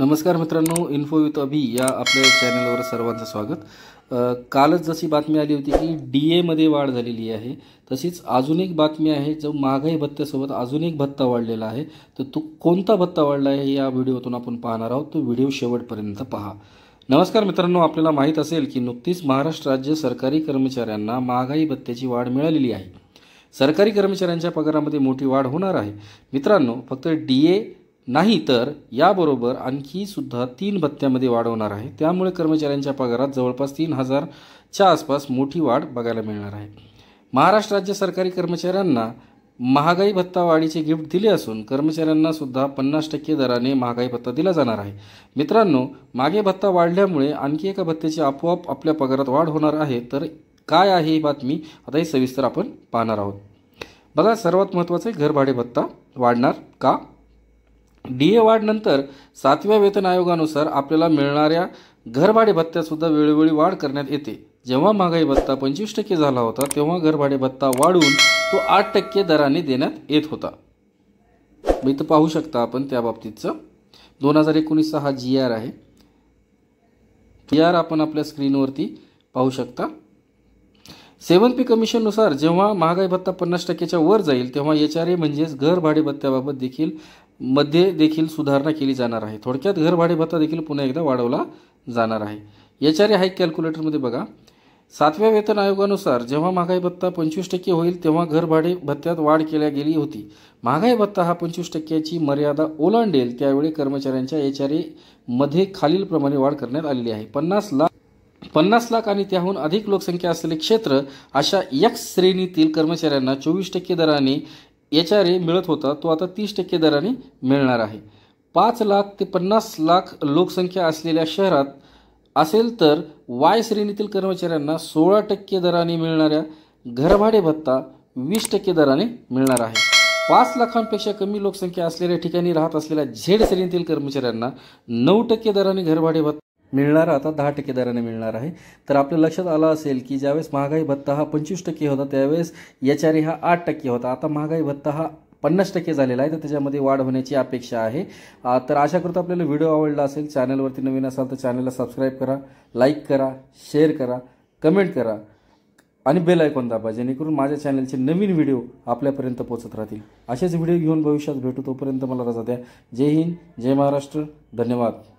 नमस्कार मित्रांनो, info with अभि या आपल्या चॅनलवर सर्वांचं स्वागत। कालच जशी बातमी आली होती की DA मध्ये वाढ झालेली आहे, तशीच अजून एक बातमी आहे जो महागाई भत्त्यासोबत अजून एक भत्ता वाढलेला आहे। तर तो कोणता भत्ता वाढला आहे या व्हिडिओतून आपण पाहणार आहोत, तो व्हिडिओ शेवटपर्यंत पहा। नमस्कार मित्रांनो, आपल्याला माहित असेल की नुकतीच महाराष्ट्र राज्य सरकारी कर्मचाऱ्यांना महागाई भत्त्याची वाढ मिळालेली आहे। सरकारी कर्मचाऱ्यांच्या पगारामध्ये मोठी वाढ होणार आहे मित्रांनो। फक्त DA नाही तर याबरोबर आणखी सुद्धा 3 भत्त्यामध्ये वाढ होणार आहे। त्यामुळे कर्मचाऱ्यांच्या पगारात जवळपास 3000 च्या आसपास मोठी वाढ बघायला मिळणार आहे। महाराष्ट्र राज्य सरकारी कर्मचाऱ्यांना महागाई भत्ता वाढीचे गिफ्ट दिले असून कर्मचाऱ्यांना सुद्धा 50% दराने महागाई भत्ता दिला जाणार आहे। मित्रांनो, मागे भत्ता वाढल्यामुळे आणखी एका भत्त्याची आपोआप आपल्या पगारात वाढ होणार आहे। तर काय आहे ही बातमी, आता ही सविस्तर आपण पाहणार आहोत। बघा, सर्वात महत्त्वाचे घरभाडे भत्ता वाढणार का? DA वाढ नंतर 7व्या वेतन आयोगानुसार आपल्याला मिळणाऱ्या घरभाडे भत्त्यात सुद्धा वेळोवेळी वाढ करण्यात येते। जेव्हा महागाई भत्ता 25% झाला होता तेव्हा घरभाडे भत्ता वाढून तो 8% दराने देण्यात येत होता। इथं पाहू शकता आपण त्या बाबतीतचं 2019चा हा GR आहे। GR आपण आपल्या स्क्रीनवरती पाहू शकता। 7P कमिशननुसार जेव्हा महागाई भत्ता 50%च्या वर जाईल तेव्हा HRA म्हणजेच घरभाडे भत्त्याबाबत देखील सुधारणा केली जाणार आहे। थोडक्यात घरभाडे भत्ता देखील पुन्हा एकदा वाढवला जाणार आहे। HRA हाईक कॅल्क्युलेटरमध्ये बघा, 7व्या वेतन आयोगानुसार जेव्हा महागाई भत्ता 25% होईल तेव्हा घरभाडे भत्त्यात वाढ केली गेली होती। महागाई भत्ता हा 25%ची मर्यादा ओलांडेल त्यावेळी कर्मचाऱ्यांच्या HRA मध्ये खालीलप्रमाणे वाढ करण्यात आलेली आहे। 50 लाख आणि त्याहून अधिक लोकसंख्या असलेले क्षेत्र अशा X श्रेणीतील कर्मचाऱ्यांना 24% दराने HRA मिळत होता, तो आता 30% दराने मिळणार आहे। 5 लाख ते 50 लाख लोकसंख्या असलेल्या शहरात असेल तर Y श्रेणीतील कर्मचाऱ्यांना 16% दराने मिळणाऱ्या घरभाडे भत्ता 20% दराने मिळणार आहे। 5 लाखांपेक्षा कमी लोकसंख्या असलेल्या ठिकाणी राहत असलेल्या Z श्रेणीतील कर्मचाऱ्यांना 9% दराने घरभाडे भत्ता मिळणार आता 10% दराने मिळणार आहे। तर आपल्या लक्षात आलं असेल की ज्यावेळेस महागाई भत्ता हा 25% होता त्यावेळेस HRA हा 8% होता। आता महागाई भत्ता हा 50% झालेला आहे, तर त्याच्यामध्ये वाढ होण्याची अपेक्षा आहे। तर आशा करतो आपल्याला व्हिडिओ आवडला असेल। चॅनलवरती नवीन असाल तर चॅनलला सबस्क्राईब करा, लाईक करा, शेअर करा, कमेंट करा आणि बेल आयकॉन दाबा, जेणेकरून माझ्या चॅनलचे नवीन व्हिडिओ आपल्यापर्यंत पोहोचत राहतील। असेच व्हिडिओ घेऊन भविष्यात भेटू, तोपर्यंत मला रजा द्या। जय हिंद, जय महाराष्ट्र, धन्यवाद।